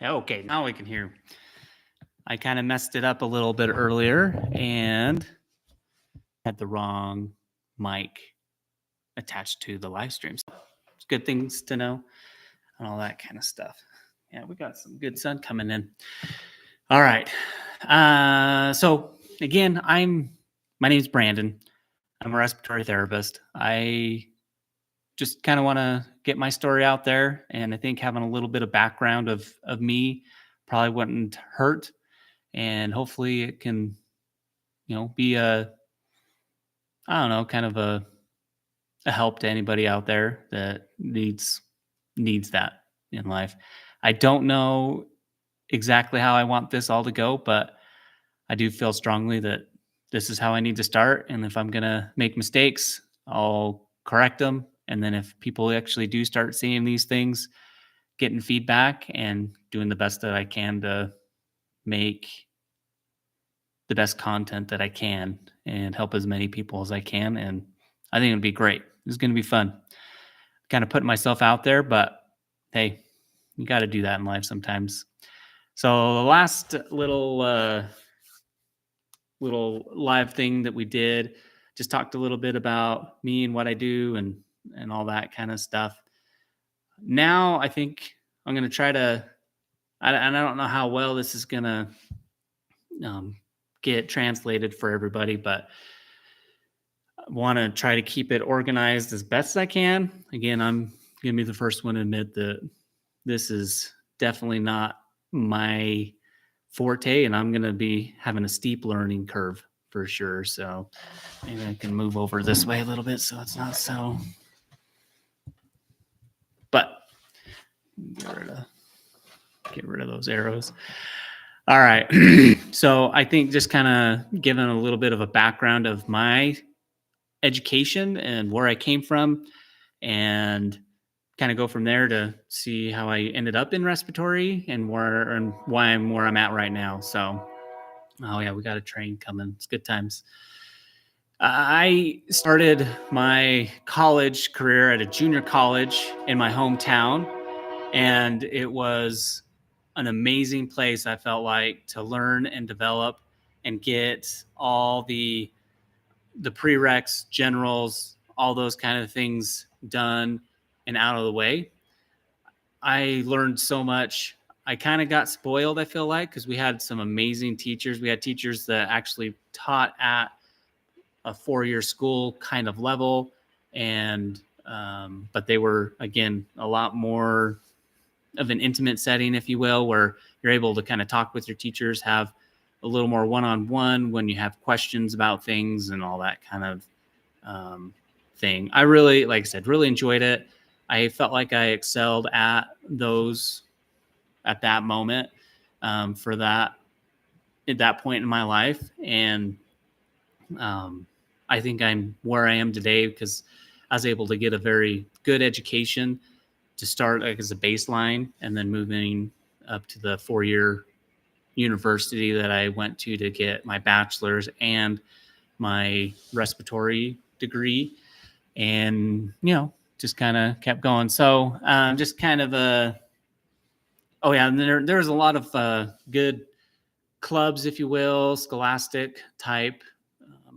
Okay, now we can hear. I kind of messed it up a little bit earlier and had the wrong mic attached to the live stream. So it's good things to know and all that kind of stuff. Yeah, we got some good sun coming in. All right. So again, my name's Brandon. I'm a respiratory therapist. I just kind of want to get my story out there, and I think having a little bit of background of me probably wouldn't hurt, and hopefully it can, be kind of a help to anybody out there that needs that in life. I don't know exactly how I want this all to go, but I do feel strongly that this is how I need to start. And if I'm going to make mistakes, I'll correct them. And then if people actually do start seeing these things, getting feedback and doing the best that I can to make the best content that I can and help as many people as I can. And I think it'd be great. It's going to be fun. Kind of putting myself out there, but hey, you got to do that in life sometimes. So the last little live thing that we did, just talked a little bit about me and what I do and all that kind of stuff. Now I think I'm going to try to, and I don't know how well this is going to get translated for everybody, but I want to try to keep it organized as best I can. Again, I'm going to be the first one to admit that this is definitely not my forte, and I'm going to be having a steep learning curve for sure. So maybe I can move over this way a little bit so it's not so, but get rid of those arrows. All right. So I think just kind of giving a little bit of a background of my education and where I came from, and kind of go from there to see how I ended up in respiratory and why I'm where I'm at right now. So, oh yeah, we got a train coming. It's good times. I started my college career at a junior college in my hometown, and it was an amazing place, I felt like, to learn and develop and get all the prereqs, generals, all those kind of things done and out of the way. I learned so much. I kind of got spoiled, I feel like, because we had some amazing teachers. We had teachers that actually taught at a 4-year school kind of level, and but they were, again, a lot more of an intimate setting, if you will, where you're able to kind of talk with your teachers, have a little more one-on-one when you have questions about things and all that kind of thing. I really, like I said, really enjoyed it. I felt like I excelled at those at that moment for that at that point in my life. And I think I'm where I am today because I was able to get a very good education to start as a baseline, and then moving up to the 4-year university that I went to get my bachelor's and my respiratory degree, and just kind of kept going. So just kind of and there's a lot of good clubs, if you will, scholastic type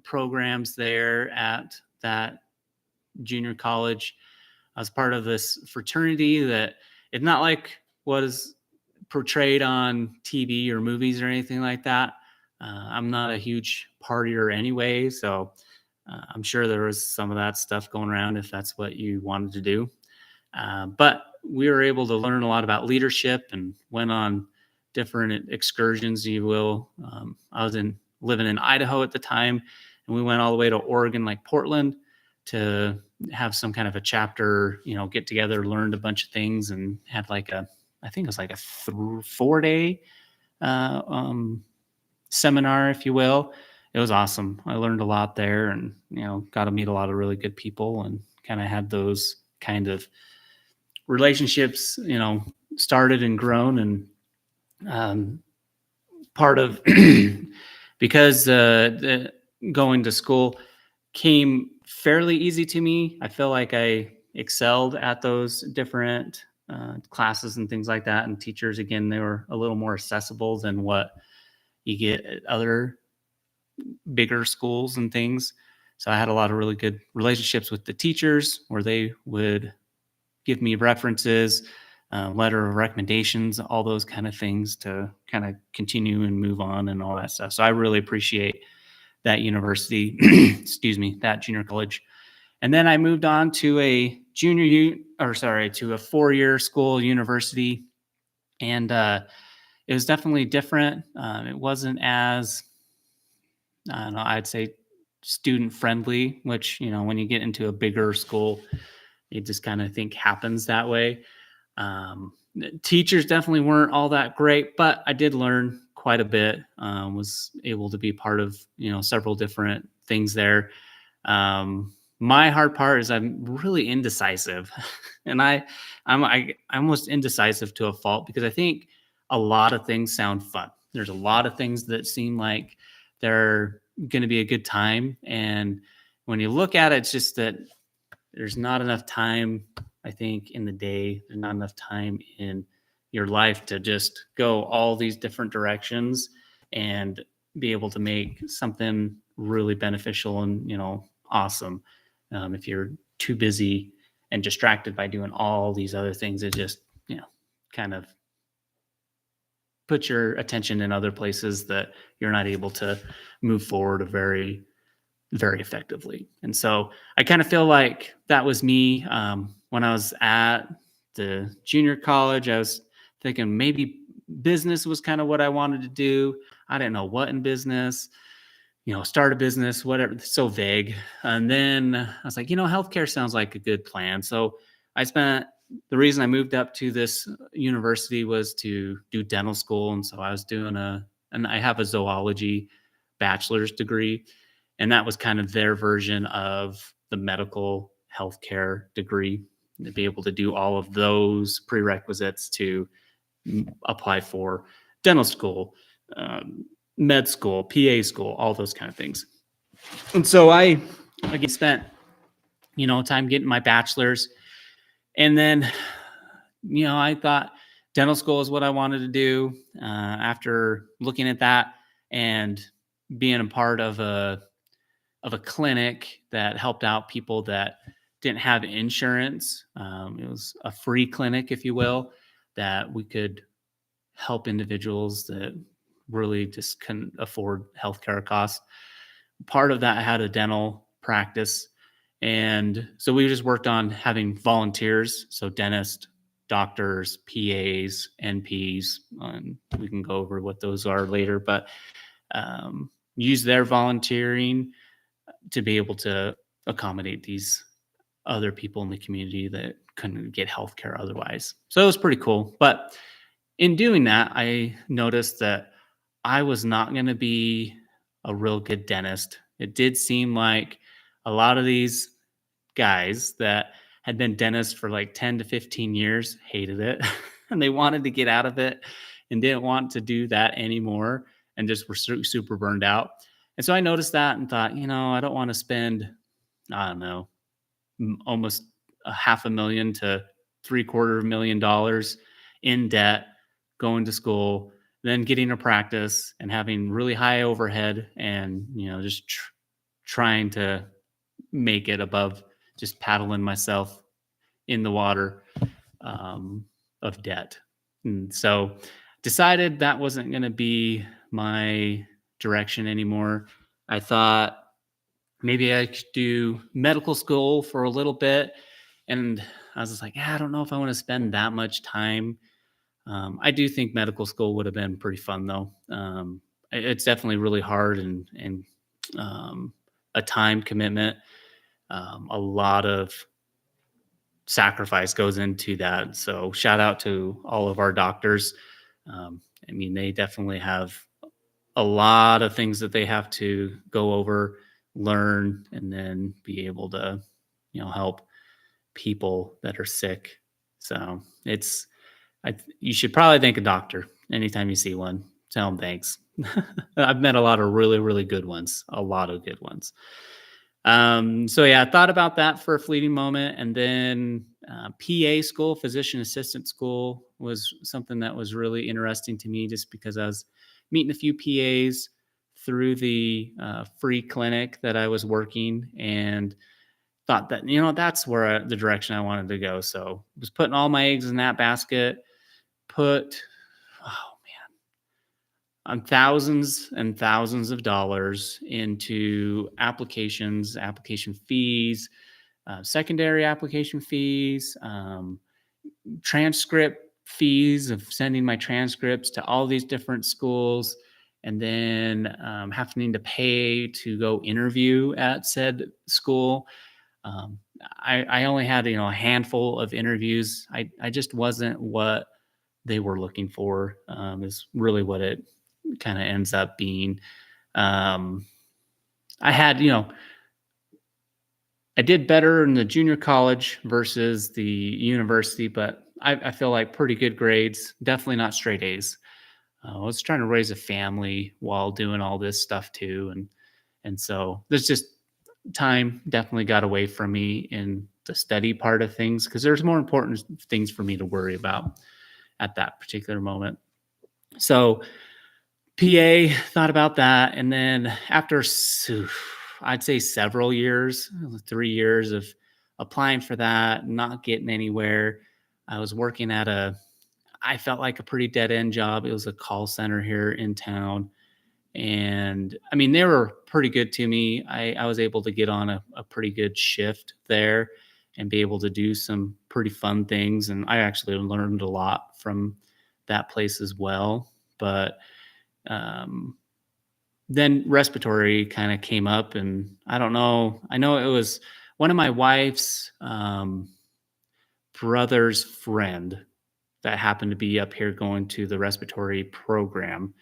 programs there at that junior college. I was part of this fraternity that it's not like what is portrayed on TV or movies or anything like that. I'm not a huge partier anyway, so I'm sure there was some of that stuff going around if that's what you wanted to do. But we were able to learn a lot about leadership and went on different excursions, you will. I was living in Idaho at the time, and we went all the way to Oregon, like Portland, to have some kind of a chapter, get together, learned a bunch of things, and had I think it was like a 4-day seminar, if you will. It was awesome. I learned a lot there, and got to meet a lot of really good people, and kind of had those kind of relationships, started and grown. And part of because going to school came fairly easy to me. I feel like I excelled at those different classes and things like that. And teachers, again, they were a little more accessible than what you get at other bigger schools and things. So I had a lot of really good relationships with the teachers where they would give me references, letter of recommendations, all those kind of things to kind of continue and move on and all that stuff. So I really appreciate that university, excuse me, that junior college. And then I moved on to a to a 4-year school university. And it was definitely different. It wasn't as, I don't know, I'd say student friendly, which, when you get into a bigger school, you just kind of think happens that way. The teachers definitely weren't all that great, but I did learn quite a bit. Was able to be part of several different things there. My hard part is I'm really indecisive, and I'm almost indecisive to a fault because I think a lot of things sound fun. There's a lot of things that seem like they're going to be a good time, and when you look at it, it's just that there's not enough time, I think, in the day. There's not enough time in your life to just go all these different directions and be able to make something really beneficial and, awesome. If you're too busy and distracted by doing all these other things, it just, kind of put your attention in other places that you're not able to move forward very very effectively. And so I kind of feel like that was me when I was at the junior college. I was thinking maybe business was kind of what I wanted to do. I didn't know what in business, start a business, whatever, it's so vague. And then I was like, healthcare sounds like a good plan. So I spent the reason I moved up to this university was to do dental school. And so I was doing and I have a zoology bachelor's degree. And that was kind of their version of the medical healthcare degree, to be able to do all of those prerequisites to apply for dental school, med school, PA school, all those kind of things. And so I, again, spent, time getting my bachelor's. And then, I thought dental school is what I wanted to do. After looking at that and being a part of a clinic that helped out people that didn't have insurance. It was a free clinic, if you will, that we could help individuals that really just couldn't afford healthcare costs. Part of that had a dental practice. And so we just worked on having volunteers. So dentists, doctors, PAs, NPs, and we can go over what those are later, but use their volunteering to be able to accommodate these other people in the community that couldn't get healthcare otherwise. So it was pretty cool. But in doing that, I noticed that I was not going to be a real good dentist. It did seem like a lot of these guys that had been dentists for like 10 to 15 years hated it and they wanted to get out of it and didn't want to do that anymore and just were super burned out. And so I noticed that and thought, I don't want to spend, I don't know, almost a $500,000 to $750,000 in debt, going to school, then getting a practice and having really high overhead and, just trying to make it above just paddling myself in the water of debt. And so decided that wasn't going to be my direction anymore. I thought maybe I could do medical school for a little bit. And I was just like, I don't know if I want to spend that much time. I do think medical school would have been pretty fun though. It's definitely really hard and a time commitment. A lot of sacrifice goes into that. So shout out to all of our doctors. They definitely have a lot of things that they have to go over, learn, and then be able to, help people that are sick. So you should probably thank a doctor anytime you see one. Tell them thanks. I've met a lot of really, really good ones, a lot of good ones. So yeah, I thought about that for a fleeting moment, and then PA school, physician assistant school, was something that was really interesting to me, just because I was meeting a few PAs through the free clinic that I was working, and thought that that's where the direction I wanted to go. So was putting all my eggs in that basket. Put oh on thousands and thousands of dollars into applications, application fees, secondary application fees, transcript fees of sending my transcripts to all these different schools, and then having to pay to go interview at said school. Um, I only had a handful of interviews. I just wasn't what they were looking for. Is really what it kind of ends up being. Um, I had I did better in the junior college versus the university, but I feel like pretty good grades. Definitely not straight A's. I was trying to raise a family while doing all this stuff too, and so there's just time definitely got away from me in the study part of things, because there's more important things for me to worry about at that particular moment. So PA, thought about that, and then after I'd say several years, 3 years of applying for that, not getting anywhere. I was working at I felt like a pretty dead end job. It was a call center here in town. And I mean, they were pretty good to me. I was able to get on a pretty good shift there and be able to do some pretty fun things. And I actually learned a lot from that place as well. But um, then respiratory kind of came up, and I don't know. I know it was one of my wife's brother's friend that happened to be up here going to the respiratory program.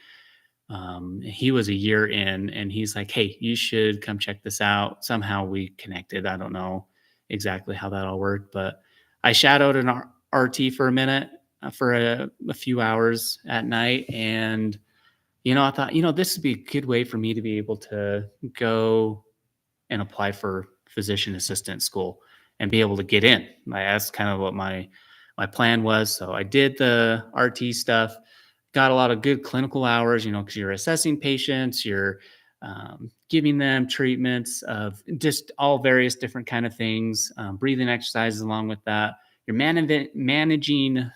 He was a year in, and he's like, "Hey, you should come check this out." Somehow we connected. I don't know exactly how that all worked, but I shadowed an RT for a minute, for a few hours at night, and I thought, this would be a good way for me to be able to go and apply for physician assistant school and be able to get in. That's kind of what my plan was. So I did the RT stuff, got a lot of good clinical hours, because you're assessing patients, you're giving them treatments of just all various different kind of things, breathing exercises along with that. You're managing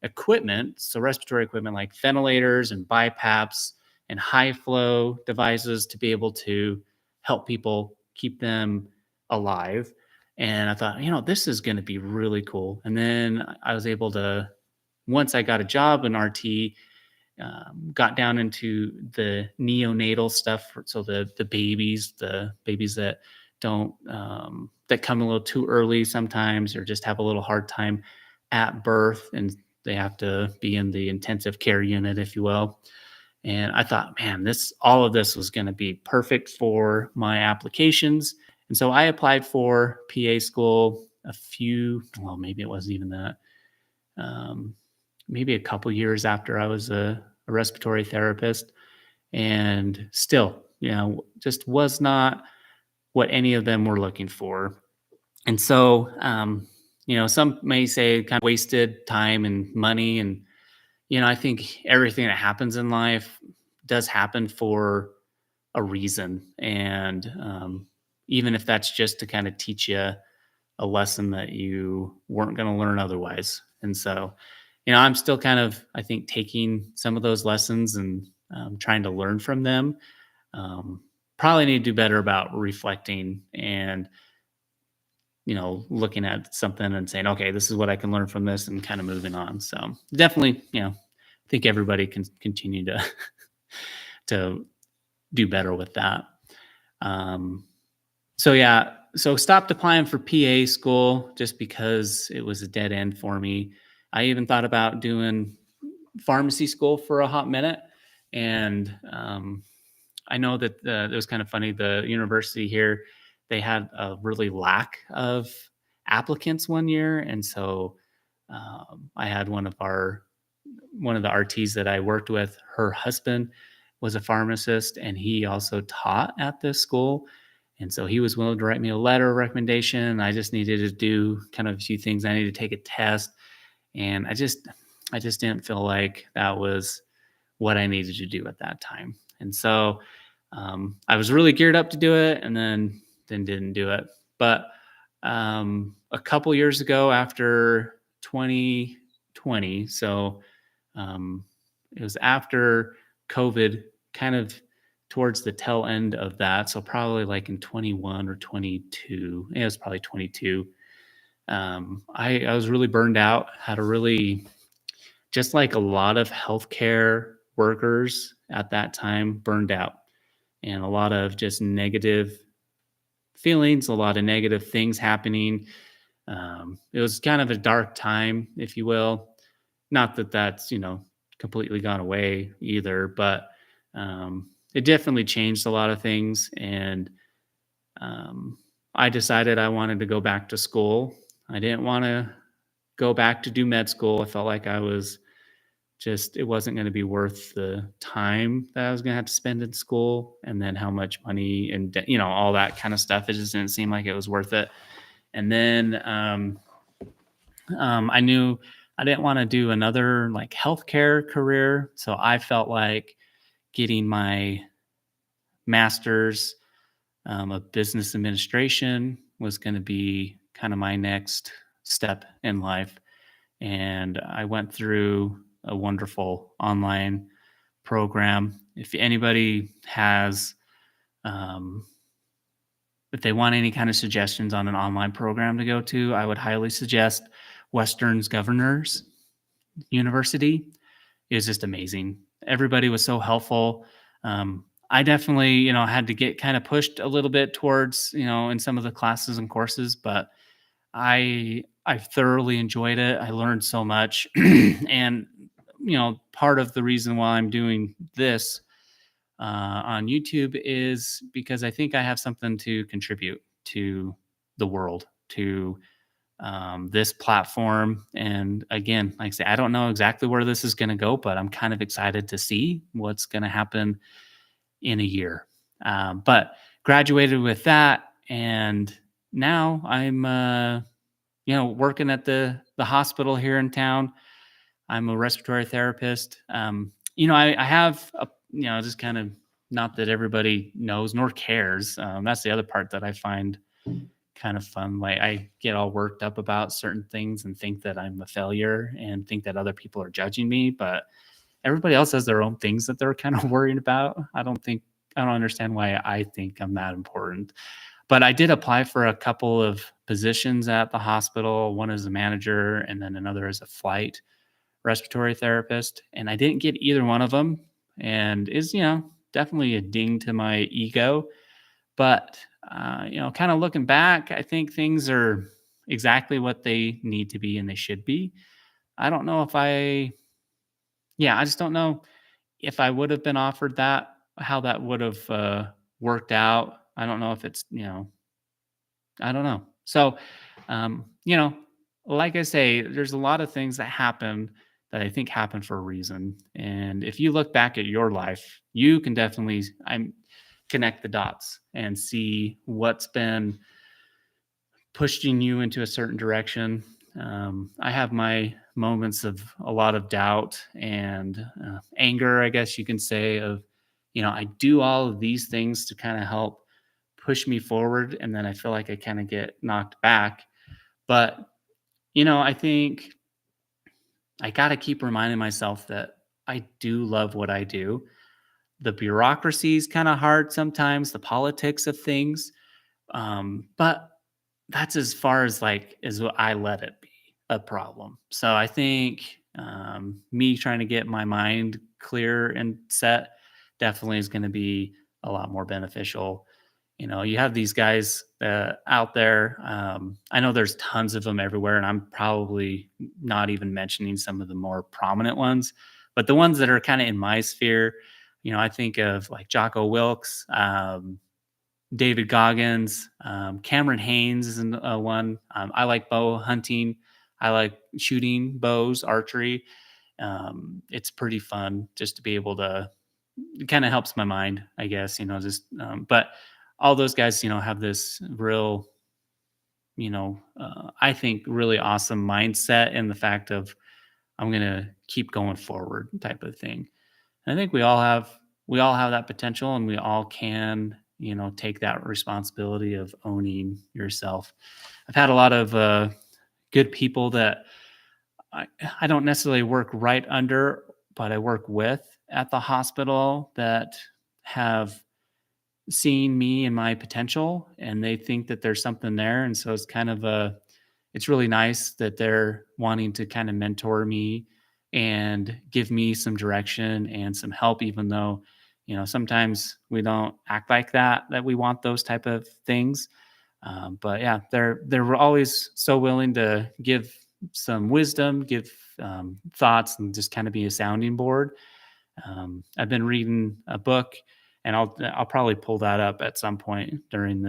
equipment, so respiratory equipment like ventilators and BiPAPs and high flow devices to be able to help people keep them alive. And I thought, this is going to be really cool. And then I was able to, once I got a job in RT, got down into the neonatal stuff. So the babies that don't, that come a little too early sometimes, or just have a little hard time at birth, and they have to be in the intensive care unit, if you will. And I thought, man, all of this was going to be perfect for my applications. And so I applied for PA school well, maybe it wasn't even that. Um, Maybe a couple years after I was a respiratory therapist, and still, just was not what any of them were looking for. And so, some may say kind of wasted time and money. And I think everything that happens in life does happen for a reason. And even if that's just to kind of teach you a lesson that you weren't going to learn otherwise. And so, I'm still kind of, I think, taking some of those lessons and trying to learn from them. Um, Probably need to do better about reflecting and, looking at something and saying, okay, this is what I can learn from this, and kind of moving on. So definitely, I think everybody can continue to to do better with that. Um, so yeah, so stopped applying for PA school just because it was a dead end for me. I even thought about doing pharmacy school for a hot minute, and I know that it was kind of funny. The university here, they had a really lack of applicants one year, and so I had one of the RTs that I worked with. Her husband was a pharmacist, and he also taught at this school. And so he was willing to write me a letter of recommendation. I just needed to do kind of a few things. I needed to take a test, and I just didn't feel like that was what I needed to do at that time. And so I was really geared up to do it, and then didn't do it. But a couple years ago, after 2020, so um, it was after COVID, kind of towards the tail end of that. So probably like in 21 or 22. It was probably 22. I was really burned out. Had a really just like a lot of healthcare workers at that time burned out, and a lot of just negative feelings, a lot of negative things happening. It was kind of a dark time, if you will. Not that that's, completely gone away either, but it definitely changed a lot of things. And um, I decided I wanted to go back to school. I didn't want to go back to do med school. I felt like it wasn't going to be worth the time that I was going to have to spend in school, and then how much money and, all that kind of stuff. It just didn't seem like it was worth it. And then I knew I didn't want to do another like healthcare career. So I felt like getting my master's of business administration was going to be kind of my next step in life. And I went through a wonderful online program. If anybody has, um, if they want any kind of suggestions on an online program to go to, I would highly suggest Western's Governors University. It was just amazing. Everybody was so helpful. I definitely, had to get kind of pushed a little bit towards, in some of the classes and courses, but I thoroughly enjoyed it. I learned so much, and part of the reason why I'm doing this on YouTube is because I think I have something to contribute to the world, to this platform. And again, like I say, I don't know exactly where this is going to go, but I'm kind of excited to see what's going to happen in a year. But graduated with that, and now I'm, working at the hospital here in town. I'm a respiratory therapist. I have just kind of, not that everybody knows nor cares. That's the other part that I find kind of fun. Like, I get all worked up about certain things and think that I'm a failure and think that other people are judging me, but everybody else has their own things that they're kind of worried about. I don't understand why I think I'm that important. But I did apply for a couple of positions at the hospital, one as a manager and then another as a flight respiratory therapist. And I didn't get either one of them. And is, definitely a ding to my ego. But, kind of looking back, I think things are exactly what they need to be and they should be. I don't know if I just don't know if I would have been offered that, how that would have worked out. I don't know if it's, I don't know. So, you know, like I say, there's a lot of things that happen that I think happen for a reason. And if you look back at your life, you can definitely connect the dots and see what's been pushing you into a certain direction. I have my moments of a lot of doubt and anger, I guess you can say, of, I do all of these things to kind of help push me forward. And then I feel like I kind of get knocked back. But, I think I got to keep reminding myself that I do love what I do. The bureaucracy is kind of hard sometimes, the politics of things. But that's as far as like as what I let it be a problem. So I think me trying to get my mind clear and set definitely is going to be a lot more beneficial. You have these guys out there. I know there's tons of them everywhere, and I'm probably not even mentioning some of the more prominent ones, but the ones that are kind of in my sphere, I think of like Jocko Wilkes, David Goggins, Cameron Haynes is one. I like bow hunting. I like shooting bows, archery. It's pretty fun just to be able to, it kind of helps my mind, I guess, just, but all those guys, have this real, I think really awesome mindset in the fact of I'm gonna keep going forward type of thing. And I think we all have that potential, and we all can, take that responsibility of owning yourself. I've had a lot of good people that I, I don't necessarily work right under, but I work with at the hospital that have seen me and my potential, and they think that there's something there. And so it's really nice that they're wanting to kind of mentor me and give me some direction and some help, even though, sometimes we don't act like that we want those type of things. But yeah, they're always so willing to give some wisdom, give thoughts, and just kind of be a sounding board. I've been reading a book, and I'll probably pull that up at some point during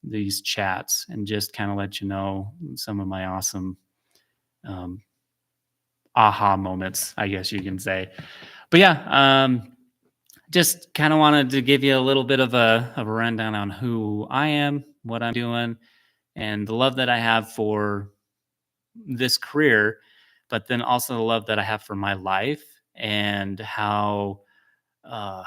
these chats, and just kind of let you know some of my awesome um, aha moments, I guess you can say. But yeah, just kind of wanted to give you a little bit of a rundown on who I am, what I'm doing, and the love that I have for this career, but then also the love that I have for my life, and how uh,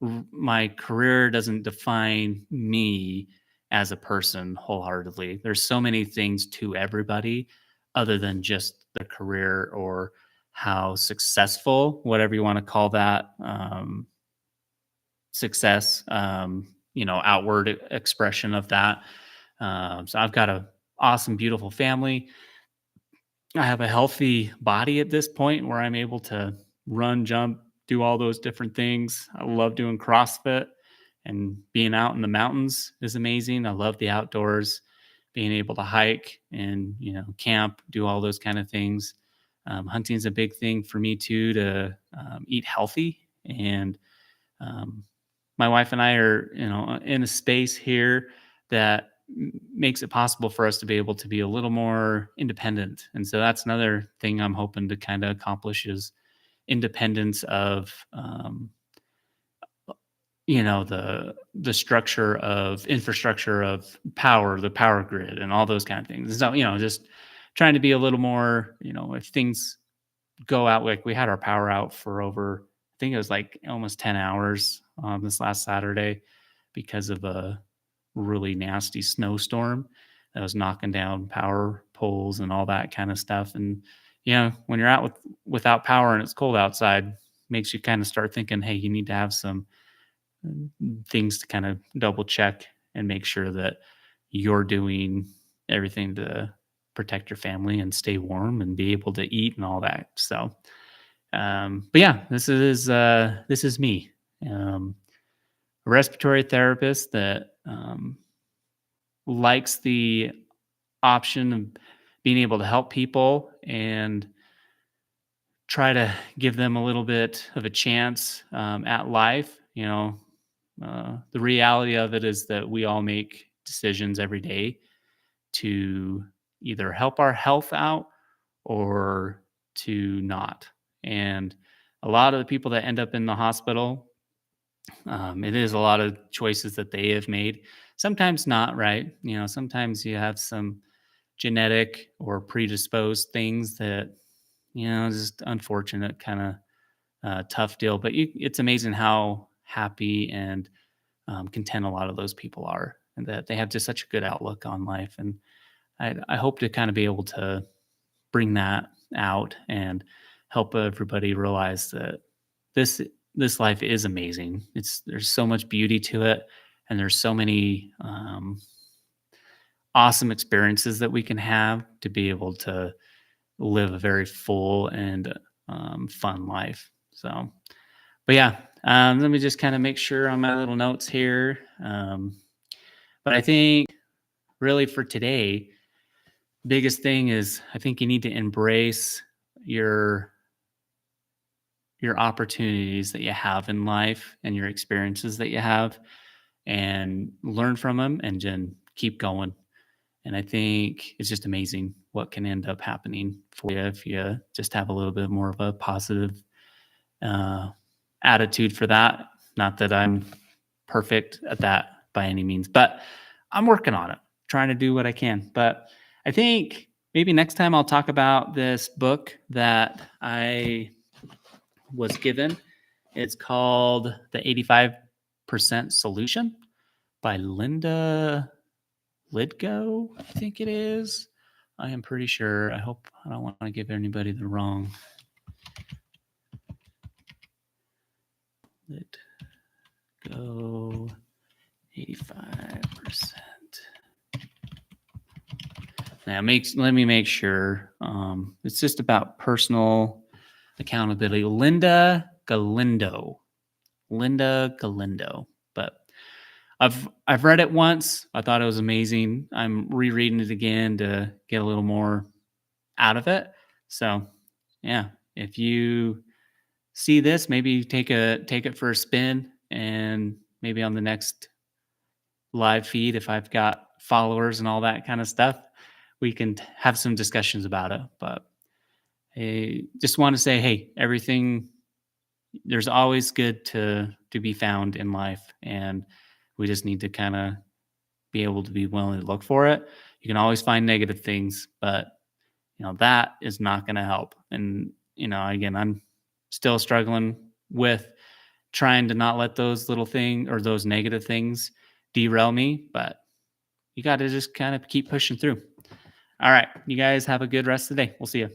my career doesn't define me as a person wholeheartedly. There's so many things to everybody other than just the career, or how successful, whatever you want to call that, success, outward expression of that. So I've got a awesome, beautiful family. I have a healthy body at this point where I'm able to run, jump, do all those different things. I love doing CrossFit, and being out in the mountains is amazing. I love the outdoors, being able to hike and, camp, do all those kind of things. Hunting is a big thing for me too, to eat healthy. And um, my wife and I are, in a space here that makes it possible for us to be able to be a little more independent. And so that's another thing I'm hoping to kind of accomplish, is independence of, the structure of infrastructure of power, the power grid, and all those kind of things. So, just trying to be a little more, if things go out, like we had our power out for over, I think it was like almost 10 hours this last Saturday, because of a really nasty snowstorm that was knocking down power poles and all that kind of stuff. And, when you're out without power and it's cold outside, makes you kind of start thinking, hey, you need to have some things to kind of double check and make sure that you're doing everything to protect your family and stay warm and be able to eat and all that. So, but yeah, this is me, a respiratory therapist that likes the option of being able to help people and try to give them a little bit of a chance at life. The reality of it is that we all make decisions every day to either help our health out or to not. And a lot of the people that end up in the hospital, it is a lot of choices that they have made. Sometimes not, right? Sometimes you have some genetic or predisposed things that, just unfortunate, kind of tough deal. But it's amazing how happy and content a lot of those people are, and that they have just such a good outlook on life. And I hope to kind of be able to bring that out and help everybody realize that this this life is amazing. There's so much beauty to it, and there's so many awesome experiences that we can have to be able to live a very full and fun life. So, but yeah, let me just kind of make sure on my little notes here. But I think really for today, biggest thing is, I think you need to embrace your your opportunities that you have in life and your experiences that you have, and learn from them, and then keep going. And I think it's just amazing what can end up happening for you if you just have a little bit more of a positive uh, attitude for that. Not that I'm perfect at that by any means, but I'm working on it, trying to do what I can. But I think maybe next time I'll talk about this book that I was given. It's called The 85% Solution by Linda Lidgo, I think it is. I am pretty sure. I hope I don't want to give anybody the wrong. Lidgo, 85%. Now, let me make sure. It's just about personal accountability. Linda Galindo. But I've read it once. I thought it was amazing. I'm rereading it again to get a little more out of it. So, yeah, if you see this, maybe take it for a spin, and maybe on the next live feed, if I've got followers and all that kind of stuff, we can have some discussions about it. But I just want to say, hey, everything, there's always good to be found in life, and we just need to kind of be able to be willing to look for it. You can always find negative things, but that is not going to help. And again, I'm still struggling with trying to not let those little things or those negative things derail me, but you got to just kind of keep pushing through. All right, you guys have a good rest of the day. We'll see you.